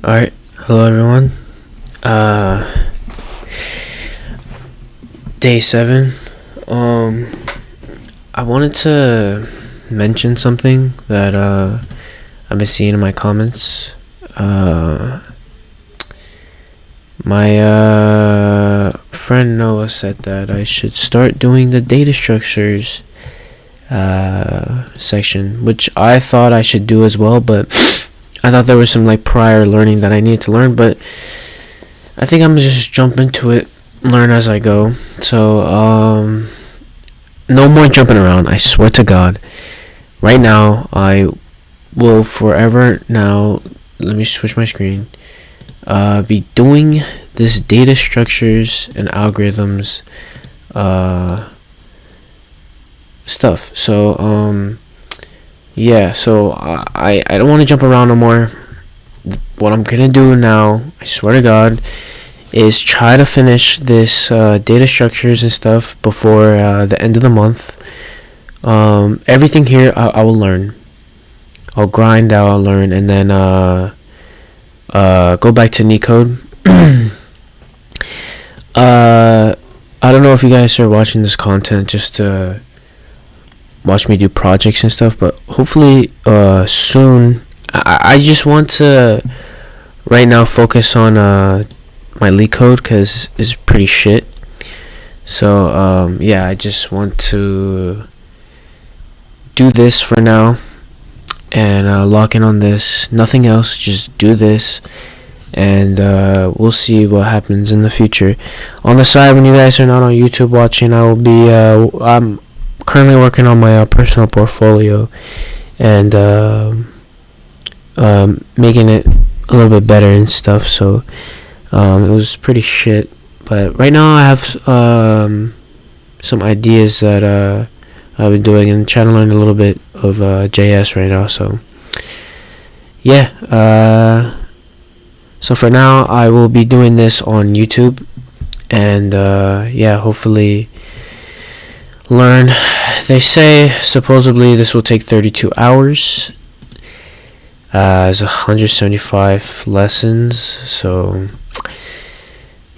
Alright, hello everyone. Day 7. I wanted to mention something that I've been seeing in my comments. My friend Noah said that I should start doing the data structures section, which I thought I should do as well, but I thought there was some prior learning that I needed to learn, but I think I'm gonna just jump into it, learn as I go. So no more jumping around, I swear to God. Right now I will forever now, let me switch my screen, be doing this data structures and algorithms stuff. So yeah, so I don't want to jump around no more. What I'm gonna do now, I swear to God, is try to finish this data structures and stuff before the end of the month. Everything here I will learn. I'll grind out, I'll learn, and then go back to Necode. I don't know if you guys are watching this content just to watch me do projects and stuff, but hopefully soon. I just want to right now focus on my leak code because it's pretty shit. So yeah, I just want to do this for now and lock in on this, nothing else, just do this, and we'll see what happens in the future. On the side, when you guys are not on YouTube watching, I will be I'm currently working on my personal portfolio and making it a little bit better and stuff. So it was pretty shit, but right now I have some ideas that I've been doing and trying to learn a little bit of JS right now. So yeah, so for now I will be doing this on YouTube, and yeah, hopefully learn. They say supposedly this will take 32 hours. It's 175 lessons. So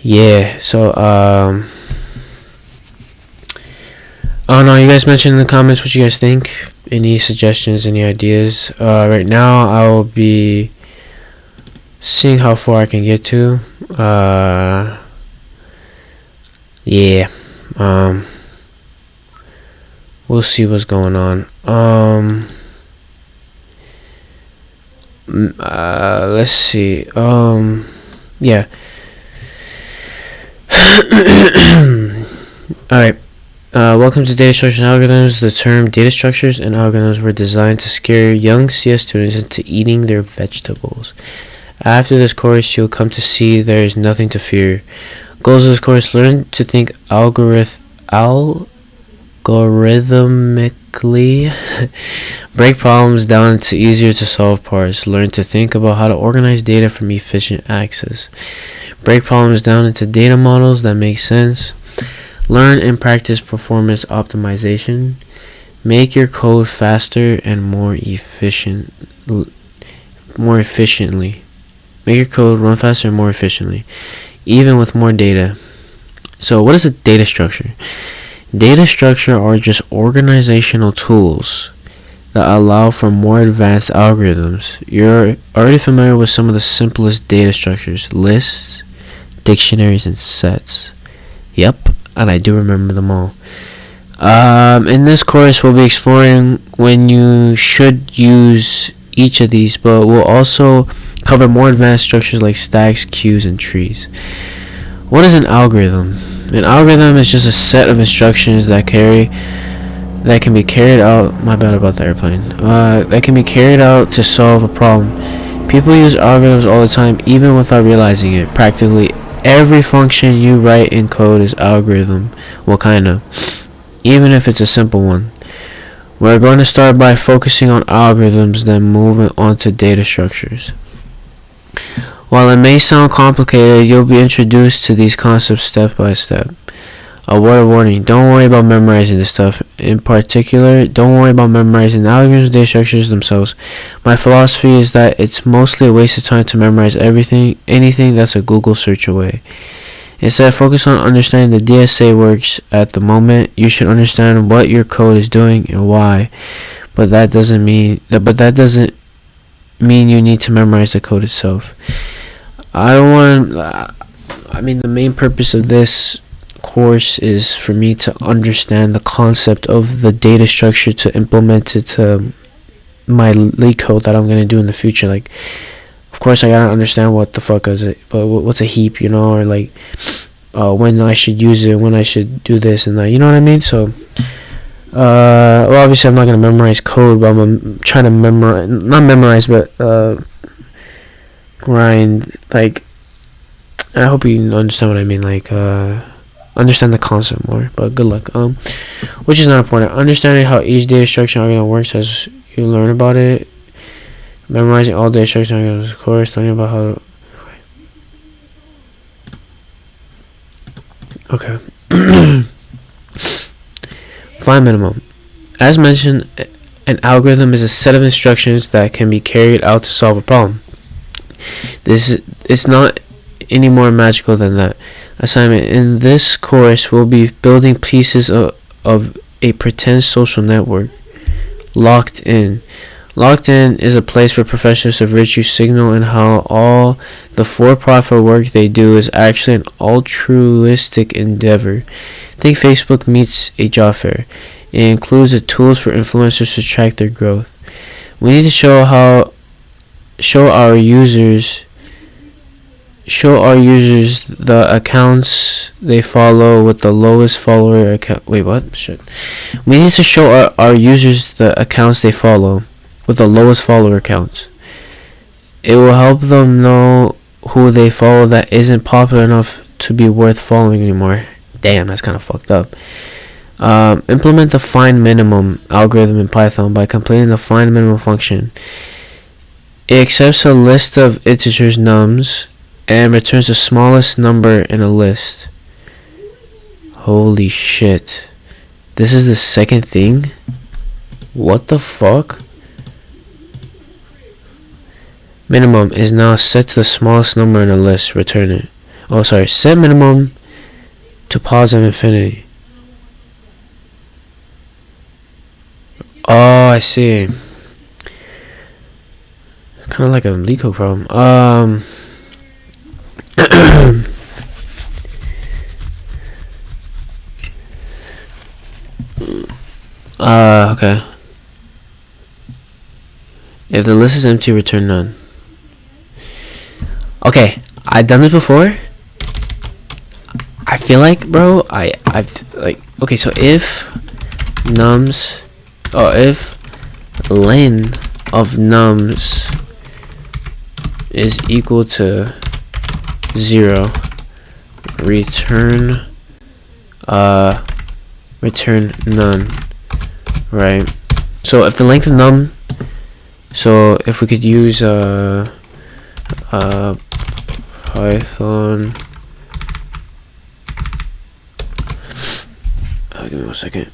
yeah, so I don't know, you guys mentioned in the comments what you guys think, any suggestions, any ideas. Right now I will be seeing how far I can get to. Yeah, we'll see what's going on. Let's see. Yeah. Alright. Welcome to Data Structures and Algorithms. The term data structures and algorithms were designed to scare young CS students into eating their vegetables. After this course, you'll come to see there is nothing to fear. Goals of this course: learn to think algorithmically, break problems down into easier to solve parts, learn to think about how to organize data from efficient access, break problems down into data models that make sense, learn and practice performance optimization, make your code faster and more efficiently. Make your code run faster and more efficiently, even with more data. So what is a data structure? Data structure are just organizational tools that allow for more advanced algorithms. You're already familiar with some of the simplest data structures: lists, dictionaries, and sets. Yep, and I do remember them all. In this course, we'll be exploring when you should use each of these, but we'll also cover more advanced structures like stacks, queues, and trees. What is an algorithm? An algorithm is just a set of instructions that can be carried out. My bad about the airplane. That can be carried out to solve a problem. People use algorithms all the time, even without realizing it. Practically every function you write in code is algorithm. What kind of? Even if it's a simple one. We're going to start by focusing on algorithms, then moving on to data structures. While it may sound complicated, you'll be introduced to these concepts step by step. A word of warning, don't worry about memorizing this stuff. In particular, don't worry about memorizing the algorithms, data structures themselves. My philosophy is that it's mostly a waste of time to memorize anything that's a Google search away. Instead, focus on understanding the DSA works at the moment. You should understand what your code is doing and why. But that doesn't mean you need to memorize the code itself. The main purpose of this course is for me to understand the concept of the data structure to implement it to my leak code that I'm going to do in the future. Like, of course I gotta understand what the fuck is it, but what's a heap, or like when I should use it, when I should do this and that, you know what I mean? So well, obviously I'm not going to memorize code, but I'm trying to grind. Like, I hope you understand what I mean, like understand the concept more, but good luck. Which is not important. Understanding how each data structure algorithm works as you learn about it. Memorizing all data structure algorithms, of course. Learning about how to... Okay. Find minimum. As mentioned, an algorithm is a set of instructions that can be carried out to solve a problem. It's not any more magical than that. Assignment. In this course, we'll be building pieces of a pretend social network. Locked in. Locked in is a place for professionals to virtue signal and how all the for-profit work they do is actually an altruistic endeavor. Think Facebook meets a job fair. It includes the tools for influencers to track their growth. We need to show our users the accounts they follow with the lowest follower account. Wait, what? Shit. We need to show our users the accounts they follow with the lowest follower accounts. It will help them know who they follow that isn't popular enough to be worth following anymore. Damn, that's kind of fucked up. Implement the find minimum algorithm in Python by completing the find minimum function. It accepts a list of integers nums and returns the smallest number in a list. Holy shit. This is the second thing? What the fuck? Minimum is now set to the smallest number in a list. Return it. Oh, sorry. Set minimum to positive infinity. Oh, I see. Kind of like a LeetCode problem. Okay. If the list is empty, return none. Okay, I've done this before. I feel like, bro, I've like, okay, so if nums, if len of nums is equal to 0, return none, right? So if the length of num, so if we could use Python, give me 1 second.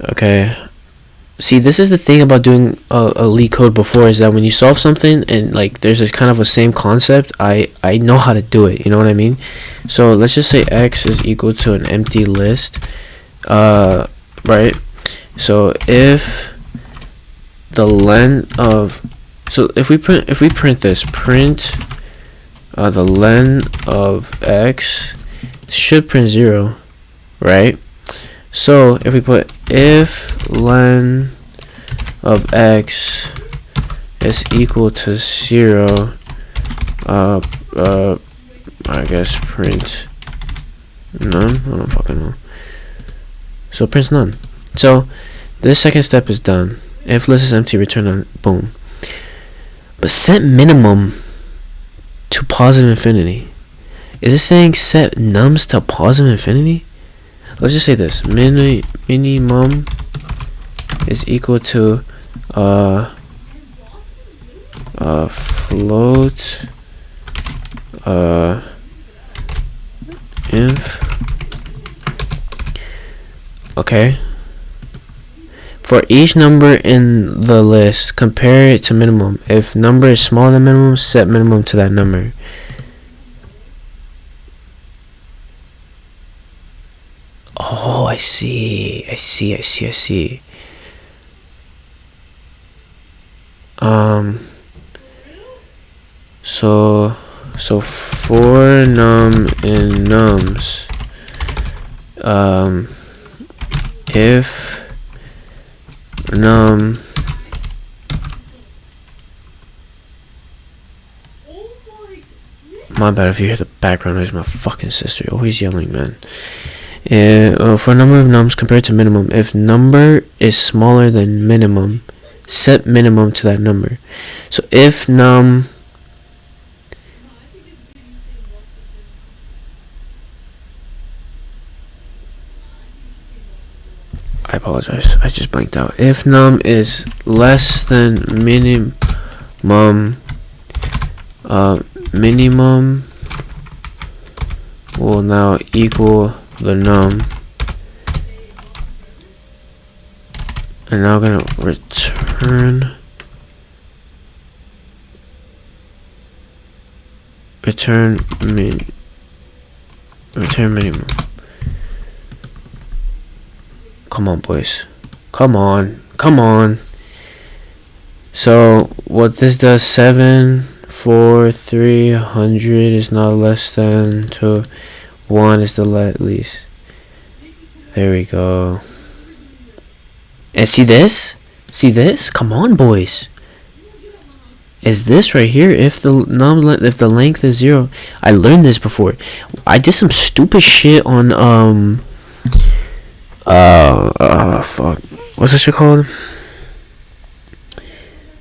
Okay. See, this is the thing about doing a LeetCode before, is that when you solve something and like there's a kind of a same concept, I know how to do it, you know what I mean? So let's just say x is equal to an empty list, right? So if the len of, so if we print this, the len of x should print 0, right? So if we put if len of x is equal to 0, I guess print none. I don't fucking know. So it prints none. So this second step is done. If list is empty, return none. Boom. But set minimum to positive infinity. Is it saying set nums to positive infinity? Let's just say this. Minimum is equal to float inf. Okay. For each number in the list, compare it to minimum. If number is smaller than minimum, set minimum to that number. Oh, I see. So for num in nums, if num my bad if you hear the background noise. My fucking sister always yelling, man. For a number of nums compared to minimum, if number is smaller than minimum, set minimum to that number. So if num I apologize, I just blanked out. If num is less than minimum, minimum will now equal the num. And now I'm gonna return minimum. Come on, boys. Come on. So what this does, 7 4 300 is not less than to 1 is the least. There we go. And see this? Come on, boys. Is this right here? If the length is 0, I learned this before. I did some stupid shit on fuck. What's this shit called?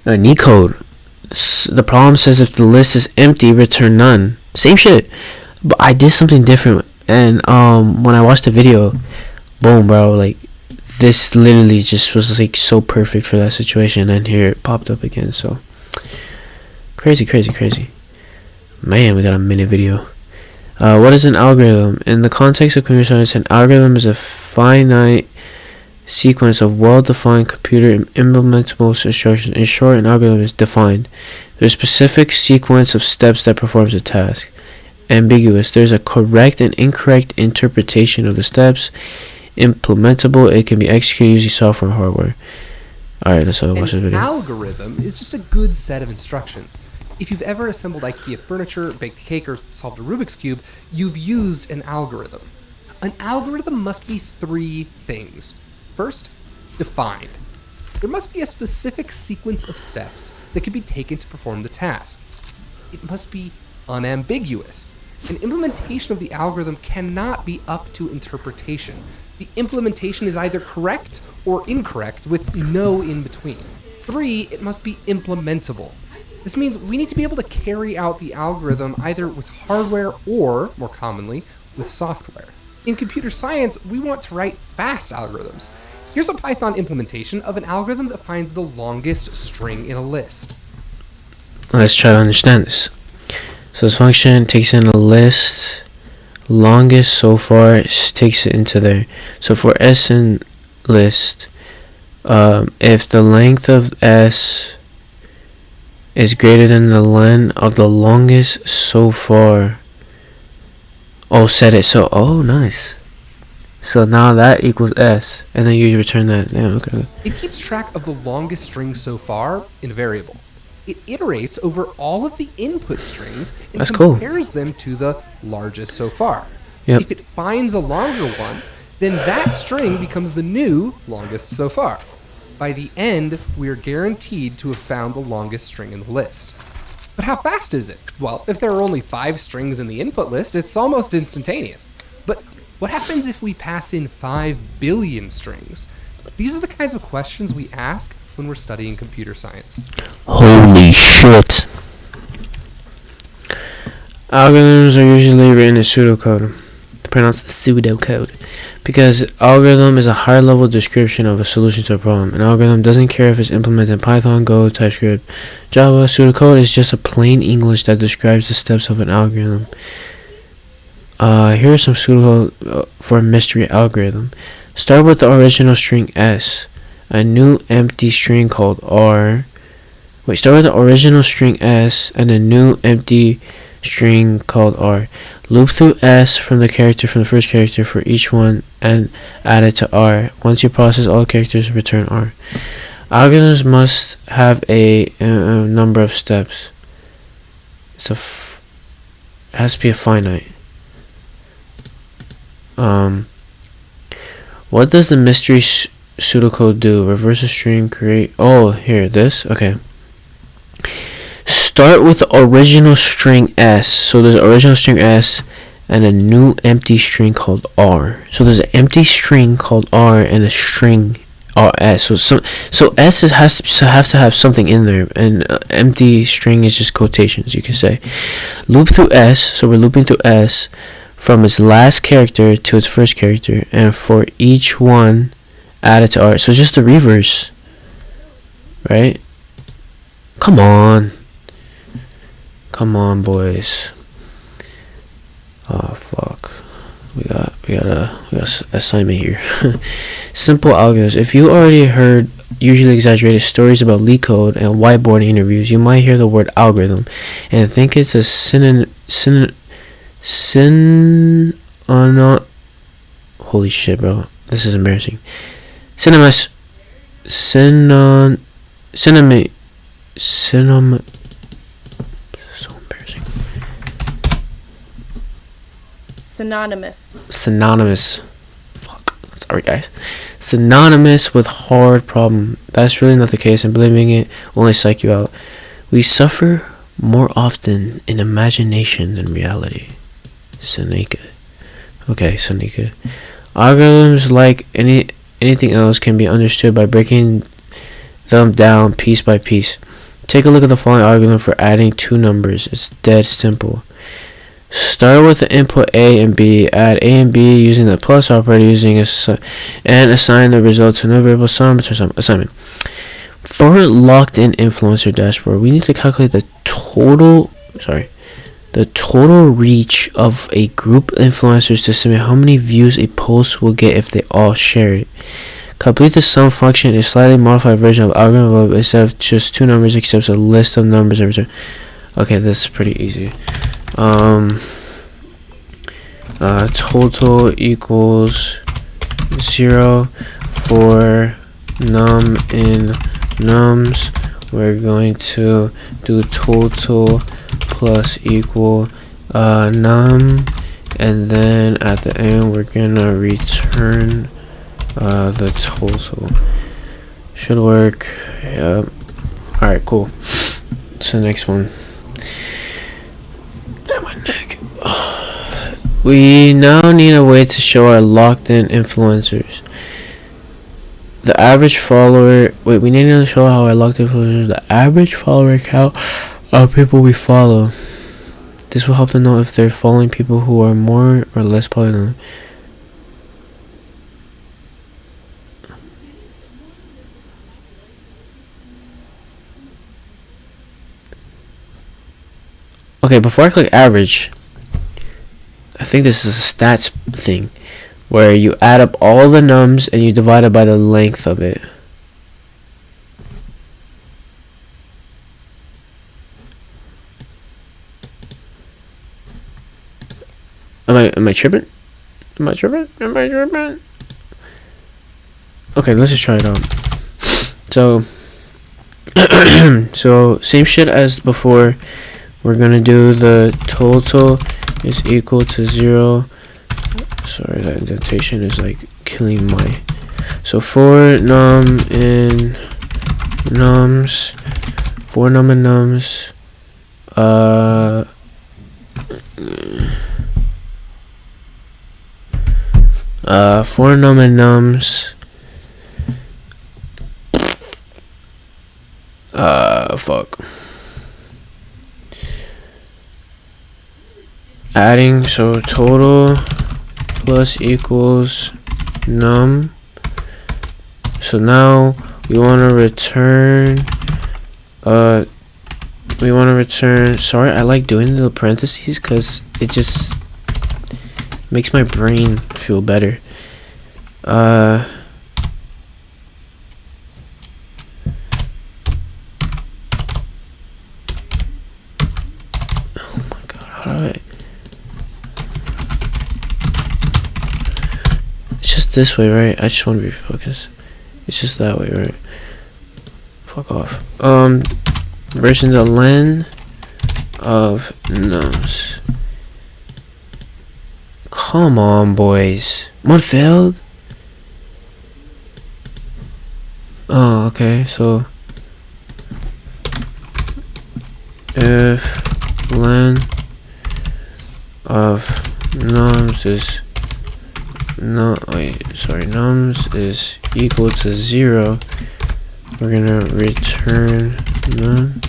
Neat code. The problem says if the list is empty, return none. Same shit, but I did something different. And when I watched the video, boom, bro, like this literally just was like so perfect for that situation. And here it popped up again. So crazy. Man, we got a minute video. What is an algorithm? In the context of computer science, an algorithm is a finite sequence of well-defined computer implementable instructions. In short, an algorithm is defined. There's a specific sequence of steps that performs a task. Ambiguous. There's a correct and incorrect interpretation of the steps. Implementable. It can be executed using software and hardware. Alright, let's watch this video. An algorithm is just a good set of instructions. If you've ever assembled IKEA furniture, baked a cake, or solved a Rubik's Cube, you've used an algorithm. An algorithm must be 3 things. First, defined. There must be a specific sequence of steps that can be taken to perform the task. It must be unambiguous. An implementation of the algorithm cannot be up to interpretation. The implementation is either correct or incorrect with no in between. 3, it must be implementable. This means we need to be able to carry out the algorithm either with hardware or, more commonly, with software. In computer science, we want to write fast algorithms. Here's a Python implementation of an algorithm that finds the longest string in a list. Let's try to understand this. So this function takes in a list, longest so far, takes it into there. So for s in list, if the length of s is greater than the len of the longest so far, set it so, nice. So now that equals s, and then you return that. Yeah, okay. It keeps track of the longest string so far in a variable. It iterates over all of the input strings and compares them to the largest so far. Yep. If it finds a longer one, then that string becomes the new longest so far. By the end, we are guaranteed to have found the longest string in the list. But how fast is it? Well, if there are only 5 strings in the input list, it's almost instantaneous. But what happens if we pass in 5 billion strings? These are the kinds of questions we ask when we're studying computer science. Holy shit. Algorithms are usually written in pseudocode, pronounced pseudocode, because algorithm is a high-level description of a solution to a problem. An algorithm doesn't care if it's implemented in Python, Go, TypeScript, Java. Pseudocode is just a plain English that describes the steps of an algorithm. Here are some pseudocode for a mystery algorithm. Start with the original string S, a new empty string called R. Start with the original string S and a new empty string called R. Loop through S from the first character for each one and add it to R. Once you process all characters, return R. Algorithms must have a number of steps. It has to be a finite. What does the mystery pseudocode do? Reverse a string, create. Oh, here, this. Okay. Start with the original string S. So there's original string S and a new empty string called R. So there's an empty string called R and a string S. So S has to have something in there, and empty string is just quotations, you can say. Loop through S. So we're looping through S from its last character to its first character, and for each one add it to R. So it's just the reverse, right? Come on, boys. Oh fuck, we got a assignment here. Simple algorithms. If you already heard usually exaggerated stories about LeetCode and whiteboarding interviews, you might hear the word algorithm and think it's a holy shit, bro, this is embarrassing. Synonymous. So embarrassing. Synonymous. Fuck. Sorry, guys. Synonymous with hard problem. That's really not the case, and believing it will only psych you out. We suffer more often in imagination than reality. Seneca. Okay, Seneca. Algorithms, like anything else, can be understood by breaking them down piece by piece. Take a look at the following algorithm for adding two numbers. It's dead simple. Start with the input A and B. Add A and B using the plus operator and assign the result to no variable sum. Assignment. For locked-in influencer dashboard, we need to calculate the total reach of a group of influencers to estimate how many views a post will get if they all share it. Complete the sum function, a slightly modified version of algorithm instead of just two numbers, accepts a list of numbers and return. Okay, this is pretty easy. Total equals 0 for num in nums. We're going to do total plus equal num, and then at the end we're gonna return the total. Should work. Yep. Alright, cool. So next one. My neck. We now need a way to show our locked-in influencers. The average follower. We need to show how our locked-in influencers. The average follower count of people we follow. This will help to know if they're following people who are more or less popular. Okay, before I click average, I think this is a stats thing where you add up all the nums and you divide it by the length of it. Am I tripping? Okay, let's just try it out. So so same shit as before. We're gonna do the total is equal to 0. Sorry, that indentation is like killing my. So for num in nums, for num in nums, for num in nums, Fuck. Adding, so total plus equals num. So now we want to return, sorry, I like doing the parentheses because it just makes my brain feel better. Oh my god, how do I? It's just this way, right? I just want to be focused. It's just that way, right? Fuck off. Version the len of nums. Come on, boys. One failed? Oh, okay, so if len of nums is nums is equal to 0, we're gonna return none.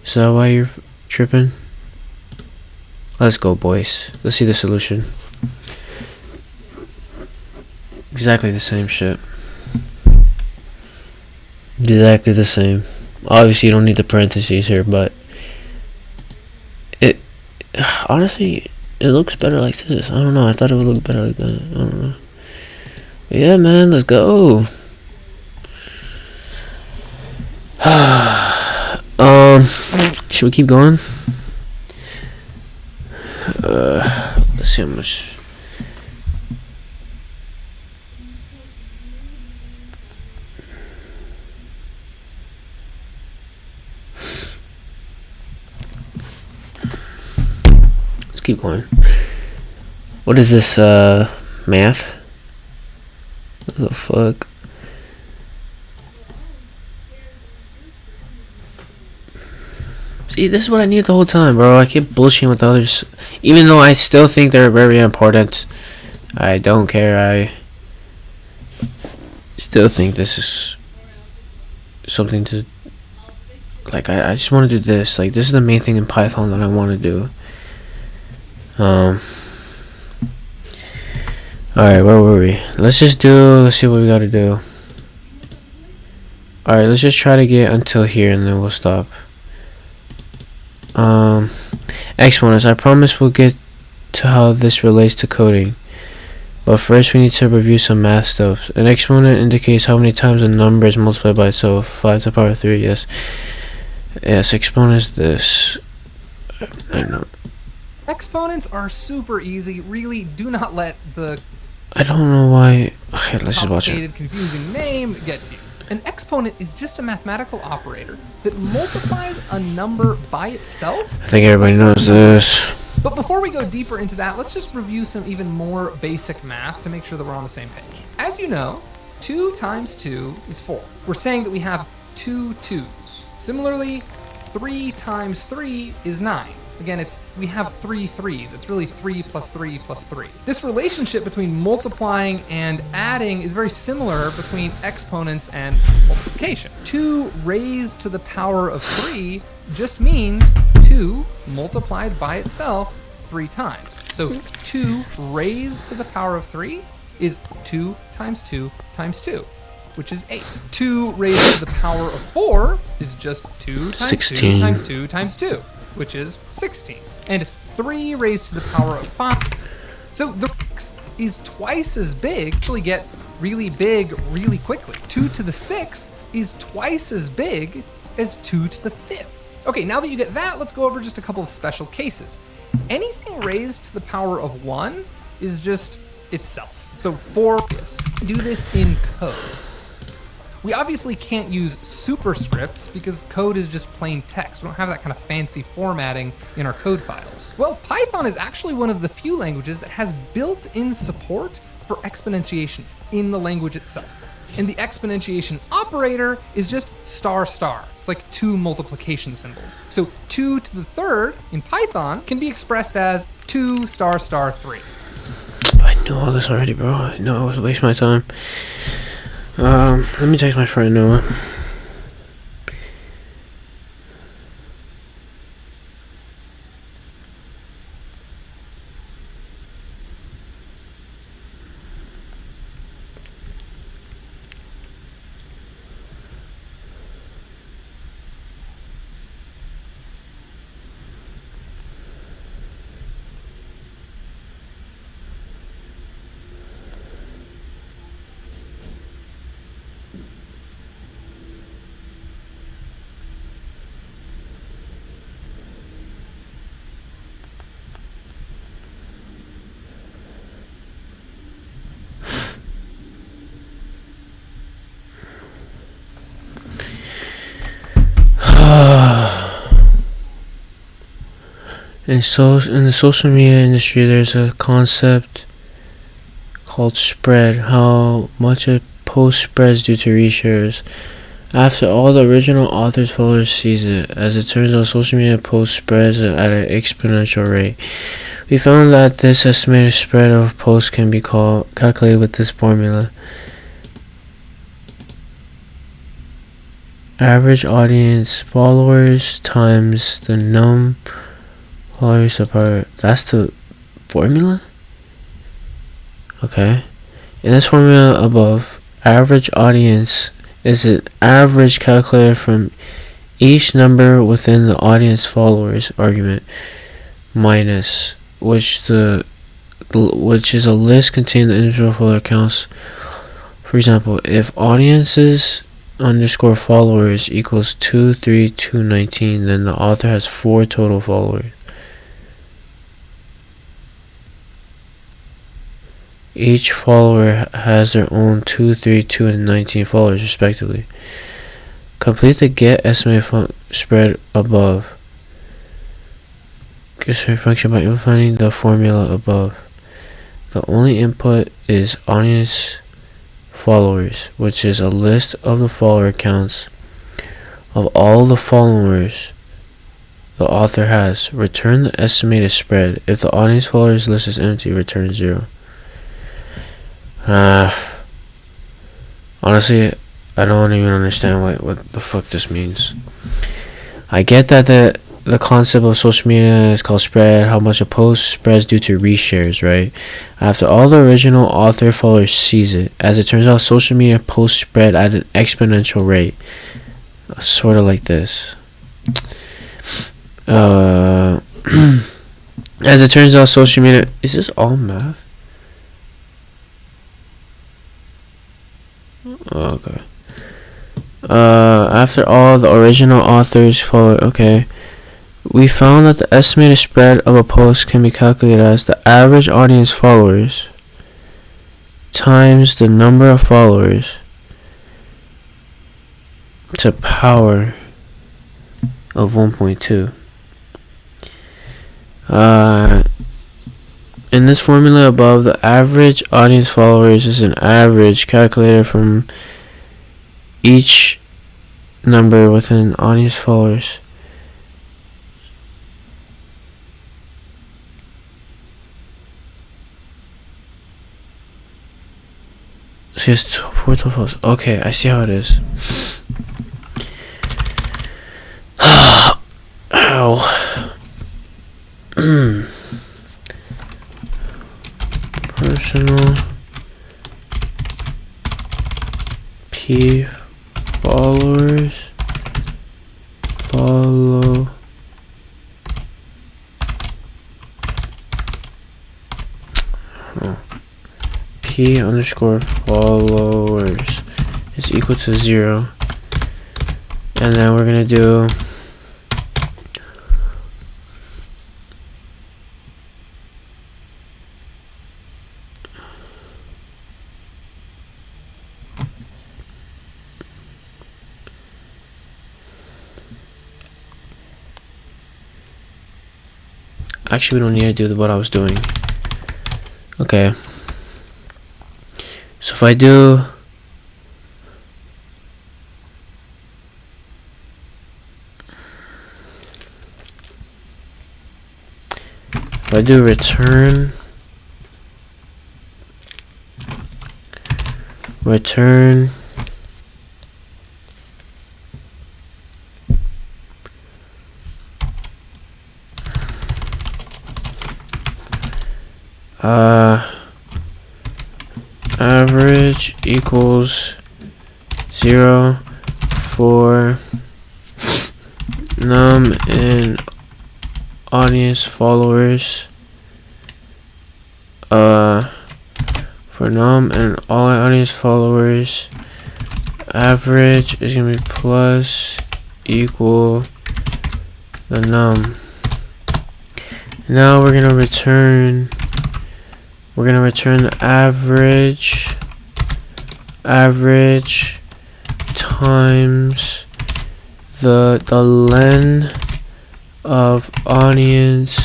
Is that why you're tripping? Let's go, boys. Let's see the solution. Exactly the same shit. Exactly the same. Obviously you don't need the parentheses here, but it honestly, it looks better like this. I don't know. I thought it would look better like that. I don't know. But yeah, man, let's go. Should we keep going? Let's see how much. Let's keep going. What is this, math? What the fuck? See, this is what I need the whole time, bro. I keep bullshitting with others. Even though I still think they're very important. I don't care. I still think this is something to... Like, I just want to do this. Like, this is the main thing in Python that I want to do. Alright, where were we? Let's see what we gotta do. Alright, let's just try to get until here and then we'll stop. Exponents. I promise we'll get to how this relates to coding. But first we need to review some math stuff. An exponent indicates how many times a number is multiplied by itself. 5 to the power 3, yes. Yes, exponent is this. I don't know. Exponents are super easy. Really, do not let the I don't know why. Okay, let's just watch it. confusing name get to you. An exponent is just a mathematical operator that multiplies a number by itself. I think everybody knows this. But before we go deeper into that, let's just review some even more basic math to make sure that we're on the same page. As you know, 2 times 2 is 4. We're saying that we have 2 2's. Similarly, 3 times 3 is 9. Again, we have 3 3's. It's really 3 plus 3 plus 3. This relationship between multiplying and adding is very similar between exponents and multiplication. 2 raised to the power of 3 just means 2 multiplied by itself 3 times. So 2 raised to the power of 3 is 2 times 2 times 2, which is 8. 2 raised to the power of 4 is just 2 times 16. 2 times 2 times 2. Which is 16. And 3 raised to the power of 5. So the sixth is twice as big, actually get really big really quickly. 2 to the 6th is twice as big as 2 to the 5th. Okay, now that you get that, let's go over just a couple of special cases. Anything raised to the power of 1 is just itself. So for this, do this in code. We obviously can't use superscripts because code is just plain text. We don't have that kind of fancy formatting in our code files. Well, Python is actually one of the few languages that has built-in support for exponentiation in the language itself. And the exponentiation operator is just star star. It's like 2 multiplication symbols. So 2 to the 3rd in Python can be expressed as 2 star star 3. I knew all this already, bro. I know I was wasting my time. Let me text my friend Noah. And so in the social media industry, there's a concept called spread, how much a post spreads due to reshares. After all the original author's followers sees it, as it turns out, social media post spreads at an exponential rate. We found that this estimated spread of posts can be calculated with this formula. Average audience followers times the followers per. That's the formula? Okay. In this formula above, average audience is an average calculated from each number within the audience followers argument minus which is a list containing the individual follower accounts. For example, if audiences underscore followers equals 23219, then the author has 4 total followers. Each follower has their own 2, 3, 2, and 19 followers respectively. Complete the get estimated spread above. Get a function by implementing the formula above. The only input is audience followers, which is a list of the follower counts of all the followers the author has. Return the estimated spread. If the audience followers list is empty, return 0. Honestly, I don't even understand what the fuck this means. I get that the concept of social media is called spread, how much a post spreads due to reshares, right? After all the original author followers sees it. As it turns out, social media posts spread at an exponential rate. Sort of like this. As it turns out, social media... Is this all math? Oh, okay. After all the original authors follow... Okay. We found that the estimated spread of a post can be calculated as the average audience followers times the number of followers to power of 1.2. In this formula above, the average audience followers is an average calculated from each number within audience followers. So it's 4 total. Okay, I see how it is. Ow. Personal P followers follow P underscore followers is equal to 0, and then we're gonna do actually we don't need to do what I was doing. Okay. So if I do return average equals 0 for num and audience followers, for num and all audience followers, average is gonna be plus equal the num. Now we're gonna return the average times the len of audience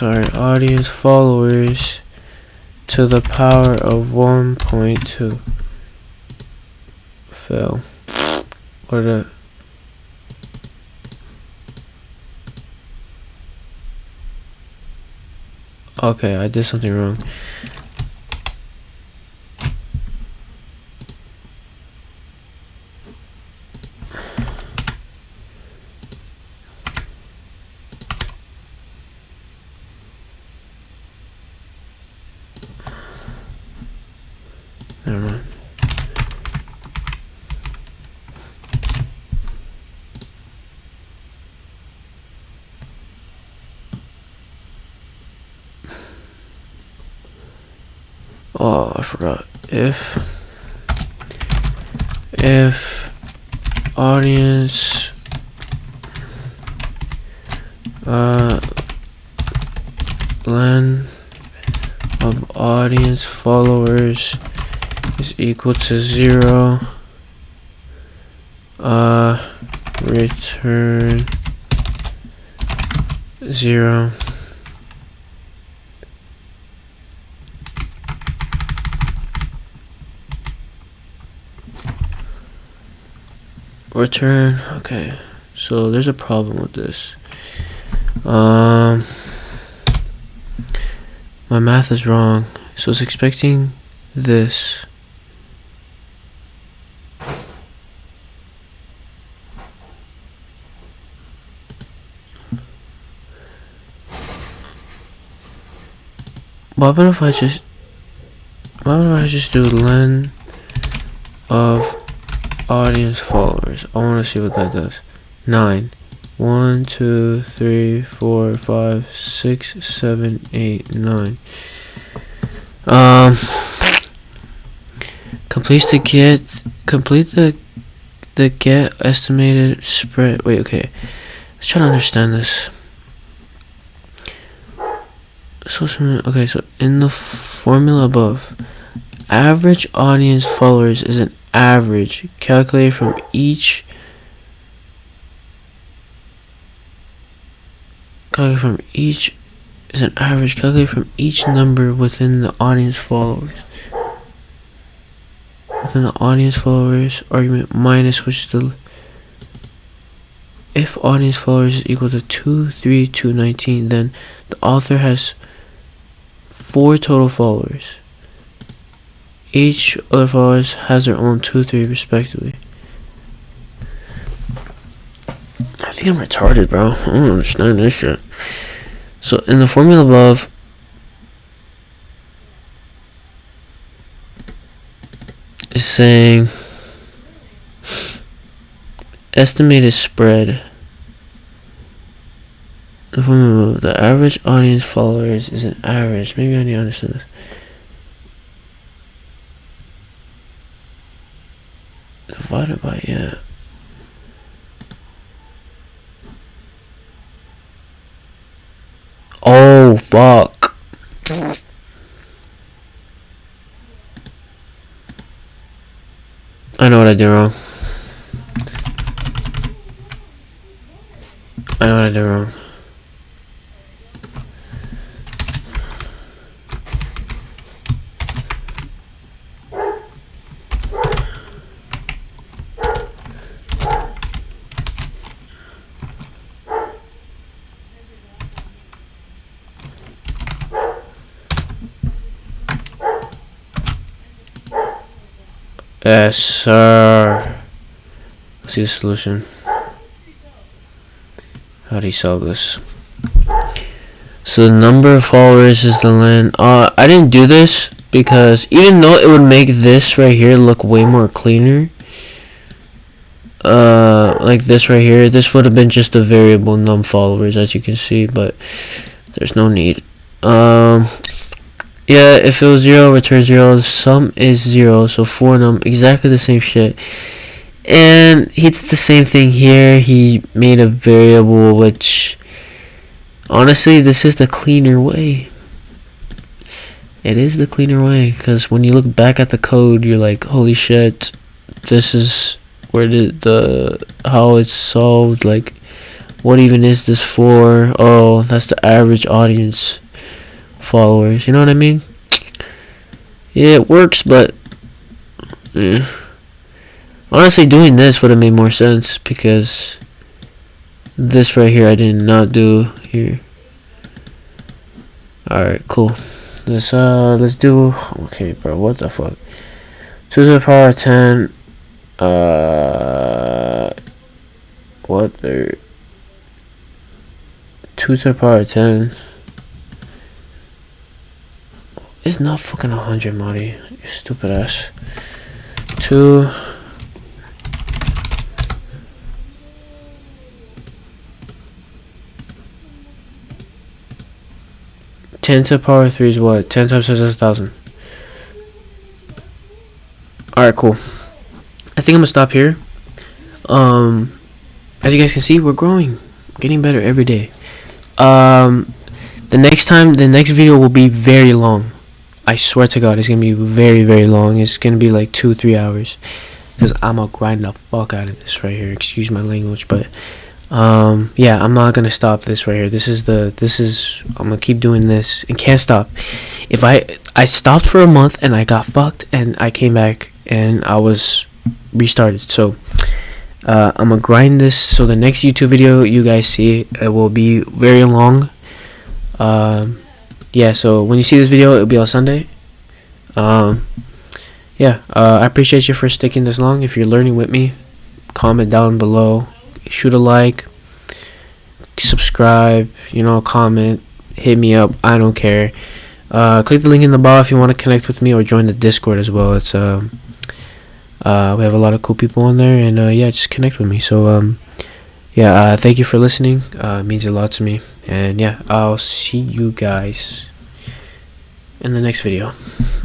audience followers to the power of 1.2. Fail. What a... Okay, I did something wrong. Never mind. Oh, I forgot. If audience len of audience followers is equal to 0, return 0. Return. Okay, so there's a problem with this. My math is wrong, so it's expecting this. What if I just do len of audience followers? I want to see what that does. 9. 1, 2, 3, 4, 5, 6, 7, 8, 9. Complete the get estimated spread. Wait, okay. Let's try to understand this. Okay, so in the formula above, average audience followers is an average calculated from each number within the audience followers. Within the audience followers argument minus which the if audience followers is equal to 2, 3, 2, 19, then the author has 4 total followers. Each other followers has their own 2, 3 respectively. I think I'm retarded, bro. I don't understand this shit. So in the formula above, is saying estimated spread. The formula above, the average audience followers is an average. Maybe I need to understand this. Divided by, yeah. Oh, fuck. I know what I did wrong. Yes, sir. Let's see the solution. How do you solve this? So the number of followers is the len. I didn't do this because even though it would make this right here look way more cleaner, like this right here, this would have been just a variable num followers, as you can see, but there's no need. Yeah, if it was 0, return 0. The sum is 0, so for num, exactly the same shit. And he did the same thing here. He made a variable, which honestly, this is the cleaner way. It is the cleaner way, because when you look back at the code, you're like, holy shit, this is where how it's solved. Like, What even is this for? Oh, that's the average audience followers. You know what I mean? Yeah, it works, but yeah. Honestly, doing this would have made more sense because this right here I did not do here. All right, cool. Let's do. Okay, bro. What the fuck? 2 to the power of 10. What the? 2 to the power of 10. It's not fucking 100, Marty. You stupid ass. 2. Ten to the power of 3 is what? 10 times 10 is 1,000. Alright, cool. I think I'm gonna stop here. As you guys can see, we're growing. Getting better every day. The next video will be very long. I swear to God, it's gonna be very, very long. It's gonna be like 2-3 hours. Because I'm gonna grind the fuck out of this right here. Excuse my language, but yeah, I'm not gonna stop this right here. This is I'm gonna keep doing this and can't stop. If I stopped for a month and I got fucked and I came back and I was restarted. So I'm gonna grind this. So the next YouTube video you guys see, it will be very long. Yeah, so when you see this video, it'll be on Sunday. Yeah, I appreciate you for sticking this long. If you're learning with me, comment down below, shoot a like, subscribe, comment, hit me up. I don't care. Click the link in the bio if you want to connect with me or join the Discord as well. It's we have a lot of cool people on there, and yeah, just connect with me. So yeah, thank you for listening. It means a lot to me, and yeah, I'll see you guys in the next video.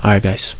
Alright, guys.